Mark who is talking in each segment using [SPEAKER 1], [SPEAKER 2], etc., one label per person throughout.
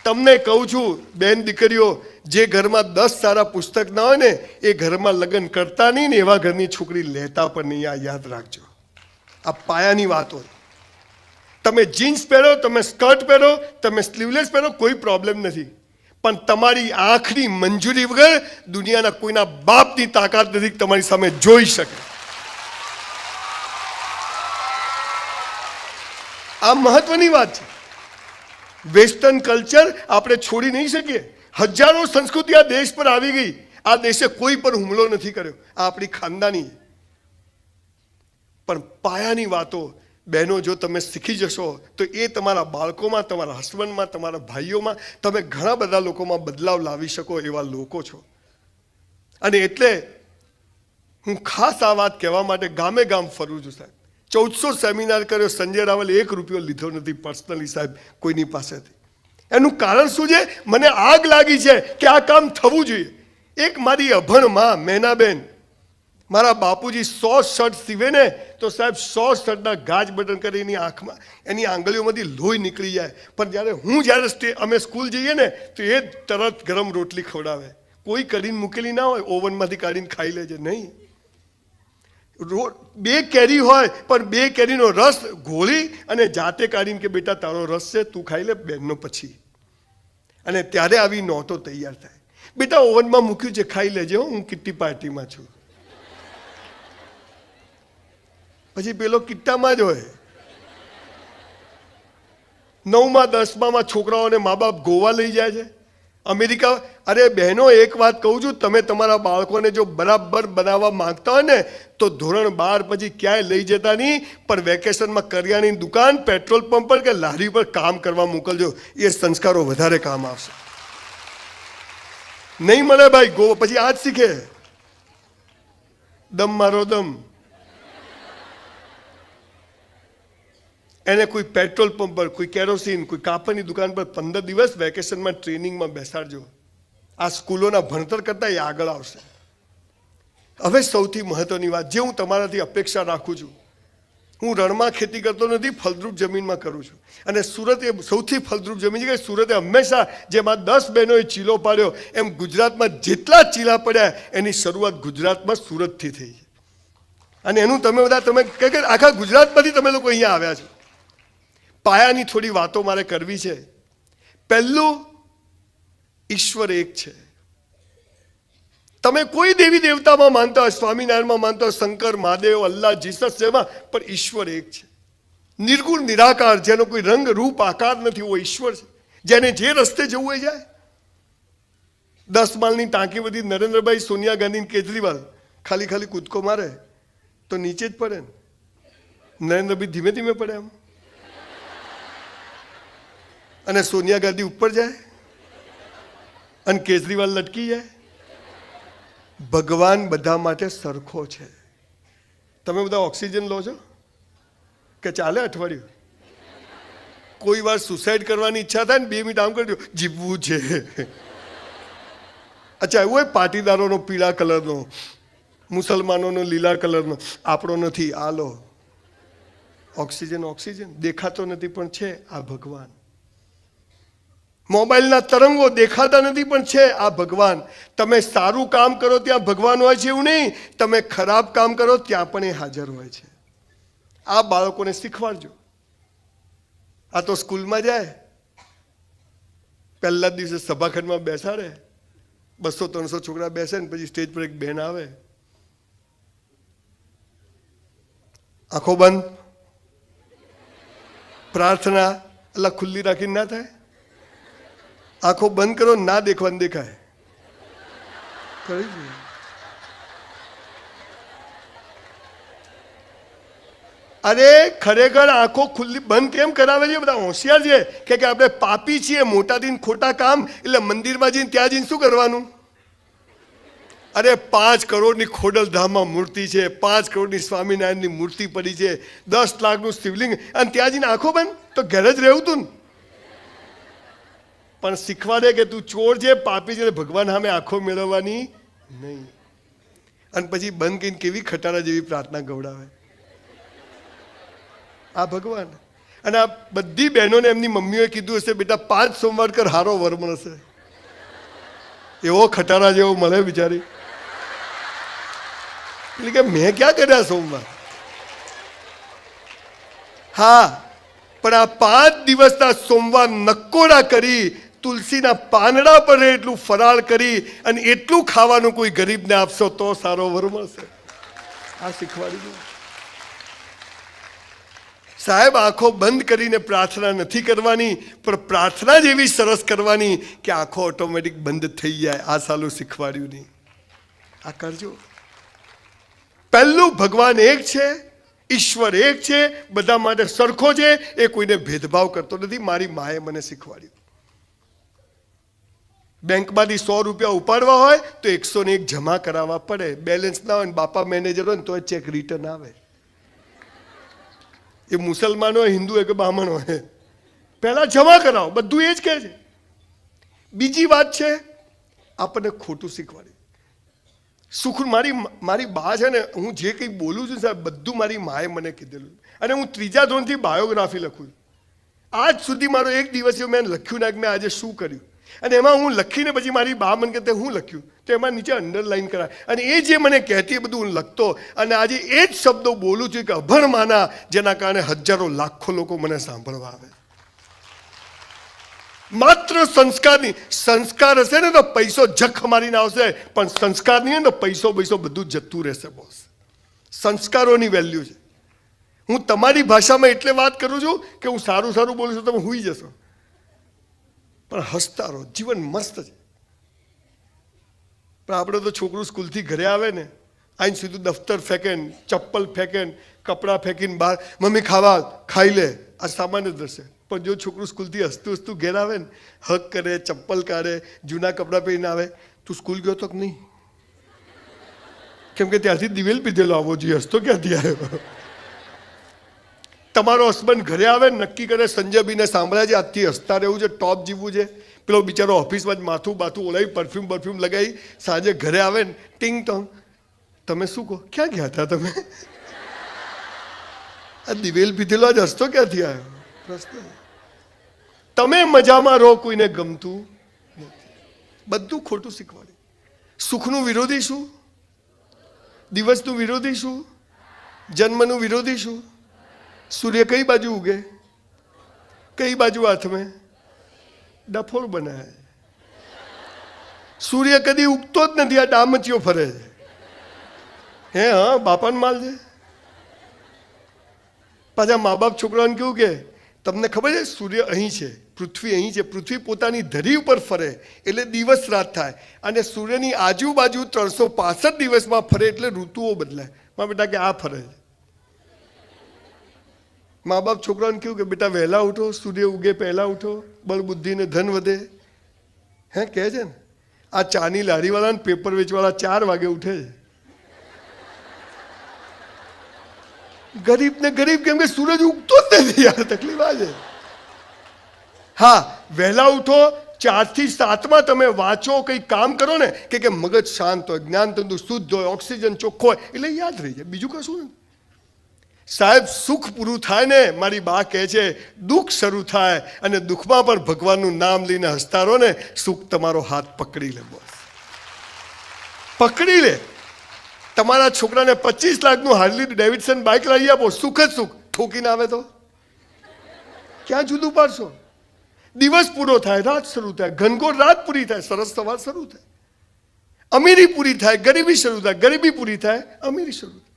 [SPEAKER 1] તમને કહું છું બેન દીકરીઓ, જે ઘરમાં 10 સારા પુસ્તક ના હોય ને એ ઘરમાં લગ્ન કરતા નહીં ને એવા ઘરની છોકરી લેતા પણ નહીં. આ યાદ રાખજો. આ પાયાની વાતો. તમે જીન્સ પહેરો, તમે સ્કર્ટ પહેરો, તમે સ્લીવલેસ પહેરો, કોઈ પ્રોબ્લેમ નથી, પણ તમારી આંખની મંજૂરી વગર દુનિયાના કોઈના બાપની તાકાત નથી તમારી સામે જોઈ શકે. આ મહત્વની વાત છે. વેસ્ટર્ન કલ્ચર આપણે છોડી નહીં શકીએ. હજારો સંસ્કૃતિ આ દેશ પર આવી ગઈ. આ દેશે કોઈ પર હુમલો નથી કર્યો. આ આપણી ખાનદાની. પણ પાયાની વાતો બહેનો જો તમે શીખી જશો તો એ તમારા બાળકોમાં, તમારા હસબન્ડમાં, તમારા ભાઈઓમાં, તમે ઘણા બધા લોકોમાં બદલાવ લાવી શકો એવા લોકો છો. અને એટલે હું ખાસ આ વાત કહેવા માટે ગામે ગામ ફરું છું સાહેબ. 1400 સેમિનાર કર્યો, સંજય રાવલે 1 રૂપિયો લીધો નથી પર્સનલી સાહેબ કોઈની પાસેથી. એનું કારણ શું છે? મને આગ લાગી છે કે આ કામ થવું જોઈએ. એક મારી અભણ માં મેનાબેન, મારા બાપુજી 100 શર્ટ સીવે ને તો સાહેબ 100 શર્ટના ગાજ બટન કરી એની આંખમાં, એની આંગળીઓમાંથી લોહી નીકળી જાય. પણ જ્યારે અમે સ્કૂલ જઈએ ને તો એ તરત ગરમ રોટલી ખવડાવે. કોઈ કરીને મૂકેલી ના હોય, ઓવનમાંથી કાઢીને ખાઈ લેજે. નહીં, 2 કેરી હોય પણ 2 કેરીનો રસ ઘોળી અને જાતે કાઢીને કે બેટા તારો રસ છે તું ખાઈ લે બેનનો પછી. અને ત્યારે આવી નોટો તૈયાર થાય. બેટા ઓવનમાં મૂક્યું છે ખાઈ લેજે, હું કિટ્ટી પાર્ટીમાં છું. પછી પેલો કિટ્ટામાં જ હોય. 9માં 10માં છોકરાઓને મા બાપ ગોવા લઈ જાય છે, અમેરિકા. અરે બહેનો, એક વાત કહું છું, તમે તમારા બાળકોને જો બરાબર બનાવવા માંગતા હોય ને તો ધોરણ 12 પછી ક્યાંય લઈ જતા નહીં, પણ વેકેશનમાં કરિયાણાની દુકાન, પેટ્રોલ પંપ પર કે લારી પર કામ કરવા મોકલજો. એ સંસ્કારો વધારે કામ આવશે. નહીં મળે ભાઈ ગોવા પછી આ જ શીખે. દમ મારો દમ. એને કોઈ પેટ્રોલ પંપ પર, કોઈ કેરોસીન, કોઈ કાપડની દુકાન પર 15 દિવસ વેકેશનમાં ટ્રેનિંગમાં બેસાડજો. આ સ્કૂલોના ભણતર કરતાં એ આગળ આવશે. હવે સૌથી મહત્વની વાત જે હું તમારાથી અપેક્ષા રાખું છું, હું રણમાં ખેતી કરતો નથી, ફળદ્રુપ જમીનમાં કરું છું. અને સુરત એ સૌથી ફળદ્રુપ જમીન છે કે સુરતે હંમેશા જેમાં 10 બહેનોએ ચીલો પાડ્યો એમ ગુજરાતમાં જેટલા ચીલા પડ્યા એની શરૂઆત ગુજરાતમાં સુરતથી થઈ. અને એનું તમે કે આખા ગુજરાતમાંથી તમે લોકો અહીંયા આવ્યા છો. પાયાની થોડી વાતો મારે કરવી છે. પહેલું, ઈશ્વર એક છે. તમે કોઈ દેવી દેવતામાં માનતા હોય, સ્વામિનારાયણમાં માનતા હોય, શંકર, મહાદેવ, અલ્લાહ, જીસસ જેમાં, પણ ઈશ્વર એક છે. નિર્ગુણ નિરાકાર, જેનો કોઈ રંગ રૂપ આકાર નથી, એવો ઈશ્વર છે. જેને જે રસ્તે જવું એ જાય. 10 માળની ટાંકી બધી નરેન્દ્રભાઈ, સોનિયા ગાંધી, કેજરીવાલ ખાલી કૂદકો મારે તો નીચે જ પડે ને. નરેન્દ્રભાઈ ધીમે ધીમે પડે એમ, અને સોનિયા ગાંધી ઉપર જાય અને કેજરીવાલ લટકી જાય. ભગવાન બધા માટે સરખો છે. તમે બધા ઓક્સિજન લો છો કે ચાલે અઠવાડિયું? કોઈ વાર સુસાઇડ કરવાની ઈચ્છા થાય ને 2 મિનિટ આમ કરજો, જીવવું છે. અચ્છા એવું હોય, પાટીદારોનો પીળા કલરનો, મુસલમાનોનો લીલા કલરનો, આપણો નથી, આ લો. ઓક્સિજન દેખાતો નથી પણ છે, આ ભગવાન. મોબાઈલના તરંગો દેખાતા નથી પણ છે, આ ભગવાન. તમે સારું કામ કરો ત્યાં ભગવાન હોય છે એવું નહીં, તમે ખરાબ કામ કરો ત્યાં પણ એ હાજર હોય છે. આ બાળકોને શીખવાડજો. આ તો સ્કૂલમાં જાય, પહેલા દિવસે સભાખંડમાં બેસાડે, 200-300 છોકરા બેસે ને પછી સ્ટેજ પર એક બેન આવે, આંખો બંધ, પ્રાર્થના અલ્લાહ ખુલ્લી રાખીને ના થાય. આંખો બંધ કરો, ના દેખવાનું દેખાય. અરે ખરેખર આંખો ખુલ્લી બંધ કેમ કરાવે છે? બધા હોશિયાર છે કે આપણે પાપી છીએ, મોટા દિન ખોટા કામ, એટલે મંદિરમાં જઈને ત્યાં જઈને શું કરવાનું? અરે 5 કરોડની ખોડલધામમાં મૂર્તિ છે, 5 કરોડની સ્વામિનારાયણની મૂર્તિ પડી છે, 10 લાખનું શિવલિંગ, અને ત્યાં જઈને આંખો બંધ? તો ઘરે જ રહેવું તું ને. પણ શીખવાડે કે તું ચોર છે, પાપી છે, ભગવાન સામે આંખો મેળવવાની નહીં. અને પછી બંધ કરીને કેવી ખટારા જેવી પ્રાર્થના ગવડાવે. આ ભગવાન. અને આ બધી બહેનોને એમની મમ્મીઓએ કીધું હશે, બેટા 5 સોમવાર કર, હારો વર મળશે. એવો ખટારા જેવો મળે બિચારી. એટલે કે મેં ક્યાં કર્યા સોમવાર? હા, પણ આ 5 દિવસના સોમવાર નકોડા કરી, તુલસીના પાંદડા પર એટલું ફરાળ કરી અને એટલું ખાવાનું કોઈ ગરીબને આપશો તો સારો વર મળશે. આ શીખવાડી દઉં. સાહેબ, આંખો બંધ કરીને પ્રાર્થના નથી કરવાની, પણ પ્રાર્થના જ એવી સરસ કરવાની કે આંખો ઓટોમેટિક બંધ થઈ જાય. આ સાલું શીખવાડ્યું નહીં. આ કરજો. પહેલું, ભગવાન એક છે, ઈશ્વર એક છે, બધા માટે સરખો છે, એ કોઈને ભેદભાવ કરતો નથી. મારી માએ મને શીખવાડ્યું. બેંકમાંથી 100 રૂપિયા ઉપાડવા હોય તો 101 જમા કરાવવા પડે. બેલેન્સ ના હોય ને બાપા મેનેજર હોય ને તો ચેક રિટર્ન આવે. એ મુસલમાન હોય, હિન્દુ હોય કે બ્રાહ્મણ હોય, પહેલા જમા કરાવો. બધું એ જ કહે છે. બીજી વાત છે, આપણને ખોટું શીખવાડ્યું. સુખ મારી બા છે ને, હું જે કંઈ બોલું છું સાહેબ, બધું મારી માએ મને કીધેલું. અને હું 3જા ધોરણથી બાયોગ્રાફી લખું છું. આજ સુધી મારો એક દિવસ મેં લખ્યું ના કે મેં આજે શું કર્યું. અને એમાં હું લખીને પછી મારી બા મને કહેતે હું લખ્યું, તો એમાં નીચે અંડરલાઈન કરાય. અને એ જે મને કહેતી એ બધું હું લખતો. અને આજે એ જ શબ્દો બોલું છું કે અભણમાના, જેના કારણે હજારો લાખો લોકો મને સાંભળવા આવે. માત્ર સંસ્કારની. સંસ્કાર હશે ને તો પૈસો જખ મારીને આવશે, પણ સંસ્કાર નહીં હોય તો પૈસો બધું જતું રહેશે બોસ. સંસ્કારોની વેલ્યુ છે. હું તમારી ભાષામાં એટલે વાત કરું છું કે હું સારું બોલું છું, તમે હુઈ જશો, પણ હસતા રહો. જીવન મસ્ત છે. પણ આપણે તો છોકરું સ્કૂલથી ઘરે આવે ને, આઈને સીધું દફતર ફેંકે, ચપ્પલ ફેંકે, કપડાં ફેંકીને બહાર, મમ્મી ખાવા, ખાઈ લે. આ સામાન્ય દ્રશ્ય. પણ જો છોકરું સ્કૂલથી હસતું ઘેર આવે ને, હક કરે, ચપ્પલ કાઢે, જૂના કપડાં પહેરીને આવે, તું સ્કૂલ ગયો તો કે નહીં? કેમ કે ત્યાંથી દિવેલ પીધેલો આવવો જોઈએ, હસતો ક્યાંથી આવ્યો? તમારો હસબન્ડ ઘરે આવે ને, નક્કી કરે સંજયબીને સાંભળ્યા છે, આજથી હસતા રહેવું છે, ટોપ જીવવું છે. પેલો બિચારો ઓફિસમાં જ માથું ઓળાવી, પરફ્યુમ લગાવી, સાંજે ઘરે આવે ને, ટિંગ ટોંગ, તમે શું કહો? ક્યાં ગયા હતા તમે? આ દિવેલ પીધેલો જ હસતો ક્યાંથી આવ્યો? પ્રશ્ન. તમે મજામાં રહો, કોઈને ગમતું નથી. બધું ખોટું શીખવાડે. સુખનું વિરોધી શું? દિવસનું વિરોધી શું? જન્મનું વિરોધી શું? સૂર્ય કઈ બાજુ ઉગે? કઈ બાજુ હાથમે? ડફોળ બનાવે. સૂર્ય કદી ઉગતો જ નથી, આ ડામચીઓ ફરે છે. હે હા, બાપાને માલ છે. પાછા મા બાપ છોકરાઓને કેવું કે, તમને ખબર છે સૂર્ય અહીં છે, પૃથ્વી અહીં છે, પૃથ્વી પોતાની ધરી ઉપર ફરે એટલે દિવસ રાત થાય, અને સૂર્યની આજુબાજુ 365 દિવસમાં ફરે એટલે ઋતુઓ બદલાય. મારા બેટા કે આ ફરે છે. મા બાપ છોકરાઓને કેવું કે, બેટા વહેલા ઉઠો, સૂર્ય ઉગે પહેલા ઉઠો, બળ બુદ્ધિ ને ધન વધે. હે કહે છે ને. આ ચાની લારીવાળા ને પેપર વેચવાળા 4 વાગે ઉઠે છે. ગરીબ ને ગરીબ, કેમ કે સૂરજ ઉગતો જ નથી યાર. તકલીફ આ છે. હા, વહેલા ઉઠો, 4 થી 7માં તમે વાંચો, કંઈ કામ કરો ને, કે મગજ શાંત હોય, જ્ઞાન તંતુ શુદ્ધ હોય, ઓક્સિજન ચોખ્ખો હોય, એટલે યાદ રહી જાય. બીજું કશું નથી સાહેબ. સુખ પૂરું થાય ને, મારી બા કહે છે, દુઃખ શરૂ થાય, અને દુઃખમાં પણ ભગવાનનું નામ લઈને હસતા રહો ને, સુખ તમારો હાથ પકડી લે બોસ. પકડી લે. તમારા છોકરાને 25 લાખનું હાર્લી ડેવિડસન બાઇક લાવી આપો, સુખ જ સુખ. ઠોકીને આવે તો ક્યાં જુદું પાડશો? દિવસ પૂરો થાય, રાત શરૂ થાય, ઘનઘોર રાત પૂરી થાય, સરસ સવાર શરૂ થાય. અમીરી પૂરી થાય, ગરીબી શરૂ થાય, ગરીબી પૂરી થાય, અમીરી શરૂ થાય.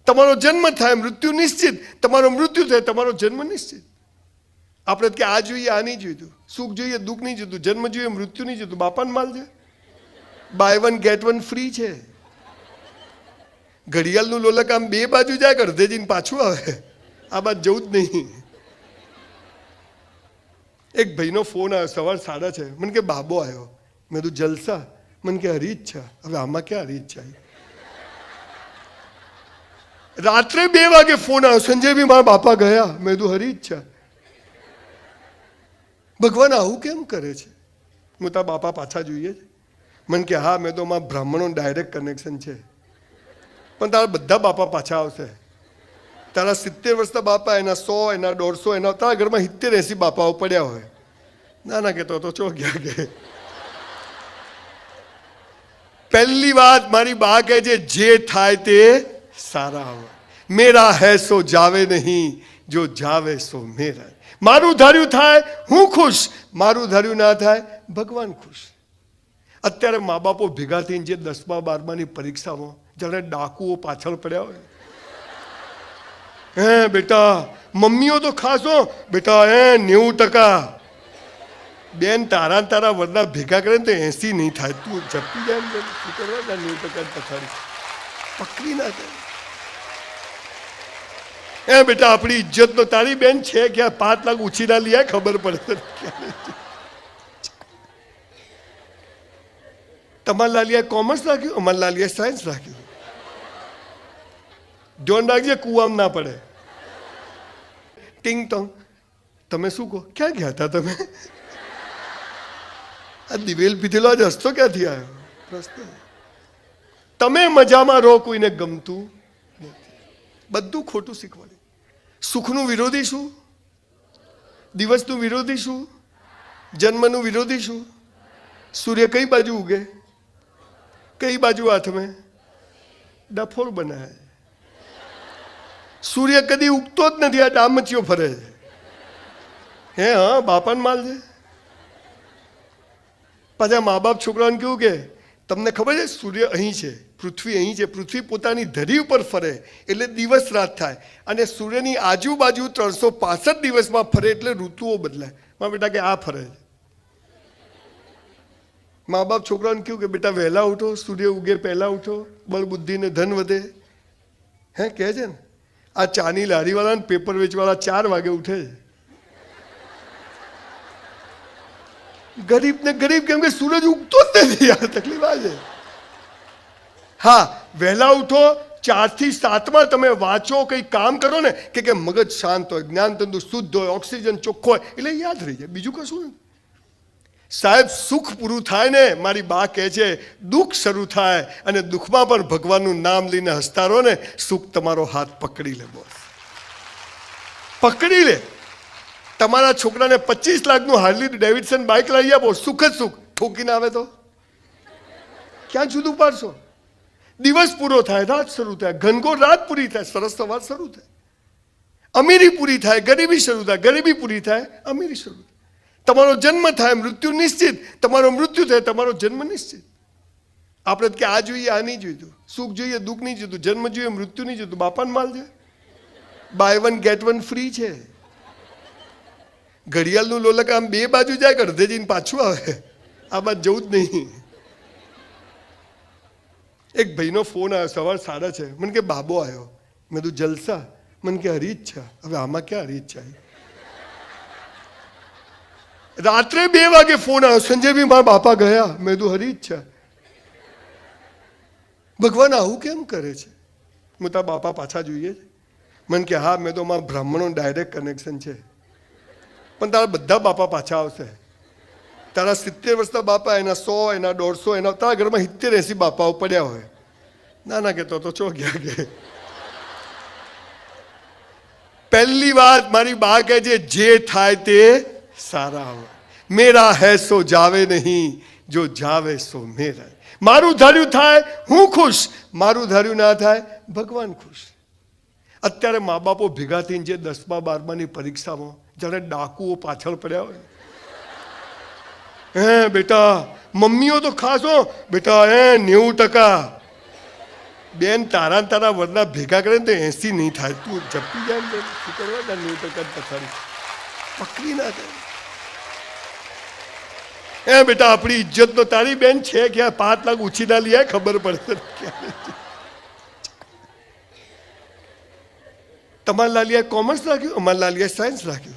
[SPEAKER 1] તમારો જન્મ થાય, મૃત્યુ નિશ્ચિત. તમારો મૃત્યુ થાય, તમારો જન્મ નિશ્ચિત. આપણે કે આ જોઈએ, આ નહીં જોઈતું, સુખ જોઈએ, દુઃખ નહીં જોઈતું, જન્મ જોઈએ, મૃત્યુ નહીં જોઈતું. બાપાને માલ છે. બાય 1 get 1 ફ્રી છે. ઘડિયાળનું લોલક આમ 2 બાજુ જાય, અડધે જઈને પાછું આવે. આ બાદ જવું જ નહીં. એક ભાઈનો ફોન આવ્યો સવાર 6:30. મને કે બાબો આવ્યો. મેં કીધું જલસા? મને કે હરી ઈચ્છા. હવે આમાં ક્યાં હરી ઈચ્છા? રાત્રે 2 વાગે ફોન આવ્યો, સંજયભાઈ મારા બાપા ગયા. મેં કીધું હરી ઈચ્છા? ભગવાન આવું કેમ કરે છે? હું તારા બાપા પાછા જોઈએ છે? મને કે હા. મેં તો અમારા બ્રાહ્મણો ડાયરેક્ટ કનેક્શન છે, પણ તારા બધા બાપા પાછા આવશે. તારા 70 વર્ષના બાપા, એના 100, એના 150, એના તારા ઘરમાં 70-80 બાપાઓ પડ્યા હોય. ના ના કહેતો તો ચો ગયા કે પહેલી વાત મારી બા કહે છે, જે થાય તે સારા હોય. મેરા હૈ સો જાવે નહીં, જો જાવે સો મેરા. મારું ધાર્યું થાય હું ખુશ, મારું ધાર્યું ના થાય ભગવાન ખુશ. અત્યારે મા બાપો ભેગા થઈને જે 10મા 12માની પરીક્ષામાં જાણે ડાકુઓ પાછળ પડ્યા હોય. હે બેટા, મમ્મીઓ તો ખાસ હો બેટા, 90%. બેન તારા વરના ભેગા કરે ને તો 80 નહીં થાય. તું ઝપટી જાય ને શું કરવા 90% પથારી પકડી ના જાય. બેટા આપણી ઇજ્જત નો, તારી બેન છે ક્યાં 5 લાખ ઉછીના લીયા ખબર પડે. તમારા લાલિયા કોમર્સ રાખ્યું, અમારા લાલિયા સાયન્સ રાખ્યું. ધ્યાન રાખજે કુવામાં ના પડે. ટિંગ ટોંગ. તમે શું કહો, ક્યાં ગયા હતા તમે? આ દિવેલ પીધેલો આજ હસતો ક્યાંથી આવ્યો? પ્રશ્ન. તમે મજામાં રહો, કોઈને ગમતું નથી. બધું ખોટું શીખવાડે. સુખનું વિરોધી શું? દિવસનું વિરોધી શું? જન્મનું વિરોધી શું? સૂર્ય કઈ બાજુ ઉગે, કઈ બાજુ હાથમાં? ડફોળ બનાવે. સૂર્ય કદી ઉગતો જ નથી, આ ડામચીઓ ફરે છે. હે હા, બાપાને માલ છે. પાછા મા બાપ છોકરાઓને કેવું કે તમને ખબર છે સૂર્ય અહીં છે, પૃથ્વી અહીં છે. પૃથ્વી પોતાની ધરી ઉપર ફરે એટલે દિવસ રાત થાય, અને સૂર્યની આજુબાજુ 365 દિવસમાં ફરે એટલે ઋતુઓ બદલાય. મારા બેટા કે આ ફરે છે. મા બાપ છોકરાઓને કેવું કે બેટા વહેલા ઉઠો, સૂર્ય ઉગે પહેલા ઉઠો, બળ બુદ્ધિ ને ધન વધે. હે કહે છે ને, આ ચાની લારીવાળા ને પેપર વેચવાળા 4 વાગે ઉઠે છે. ગરીબ ને ગરીબ કેમ કે સૂરજ ઉગતો જ નથી. યાર તકલીફ આ છે. હા, વહેલા ઉઠો, 4 થી 7માં તમે વાંચો, કંઈ કામ કરો ને કે મગજ શાંત હોય, જ્ઞાન તંતુ શુદ્ધ હોય, ઓક્સિજન ચોખ્ખો હોય એટલે યાદ રહી જાય. બીજું કશું નથી સાહેબ. સુખ પૂરું થાય ને, મારી બા કહે છે દુઃખ શરૂ થાય, અને દુઃખમાં પણ ભગવાનનું નામ લઈને હસતા રહો ને, સુખ તમારો હાથ પકડી લે. બોસ પકડી લે. તમારા છોકરાને 25 લાખનું હાર્લી ડેવિડસન બાઇક લાવી આપો, સુખ જ સુખ. ઠોકીને આવે તો ક્યાં જુદું પાડશો? દિવસ પૂરો થાય, રાત શરૂ થાય. ઘનઘોર રાત પૂરી થાય, સરસ સવાર શરૂ થાય. અમીરી પૂરી થાય, ગરીબી શરૂ થાય. ગરીબી પૂરી થાય, અમીરી શરૂ થાય. તમારો જન્મ થાય, મૃત્યુ નિશ્ચિત. તમારો મૃત્યુ થાય, તમારો જન્મ નિશ્ચિત. આપણે કે આ જોઈએ, આ નહીં જોઈતું. સુખ જોઈએ, દુઃખ નહીં જોઈતું. જન્મ જોઈએ, મૃત્યુ નહીં જોઈતું. બાપાને માલ છે. બાય 1 get 1 ફ્રી છે. ઘડિયાળનું લોલક આમ 2 બાજુ જાય, અડધે જઈને પાછું આવે. આ બાદ જવું જ નહીં. એક ભાઈનો ફોન આવ્યો સવાર 6:30. મને કે બાબો આવ્યો. મેં તું જલસા? મને કે હરીચ્છા. હવે આમાં ક્યાં હરીચ્છા? રાત્રે 2 વાગે ફોન આવ્યો, સંજયભાઈ મારા બાપા ગયા. મેં તું હરીચ્છા? ભગવાન આવું કેમ કરે છે? હું તારા બાપા પાછા જોઈએ છે? મને કે હા. મેં તો મારા બ્રાહ્મણો ડાયરેક્ટ કનેક્શન છે, પણ તારા બધા બાપા પાછા આવશે. તારા 70 વર્ષના બાપા, એના 100, એના 150, એના તારા ઘરમાં 70-80 બાપાઓ પડ્યા હોય. ના ના કહેતો તો ચો ગયા કે પહેલી વાત મારી બા કહે છે, જે થાય તે સારા હોય. મેરા હૈ સો જાવે નહીં, જો જાવે સો મેરા. મારું ધાર્યું થાય હું ખુશ, મારું ધાર્યું ના થાય ભગવાન ખુશ. અત્યારે મા બાપો ભેગા થઈને જે 10મા 12માની પરીક્ષામાં જાણે ડાકુઓ પાછળ પડ્યા હોય. હે બેટા, મમ્મીઓ તો ખાસ હો બેટા, 90%. બેન તારા વરના ભેગા કરે ને તો 80 નહીં થાય. તું ઝપટી જાય ને શું કરવા 90% પથારી પકડી ના જાય. બેટા આપણી ઇજ્જત નો, તારી બેન છે ક્યાં 5 લાખ ઉછીના લીયા ખબર પડે. તમારા લાલિયા કોમર્સ રાખ્યું, અમારા લાલિયા સાયન્સ રાખ્યું.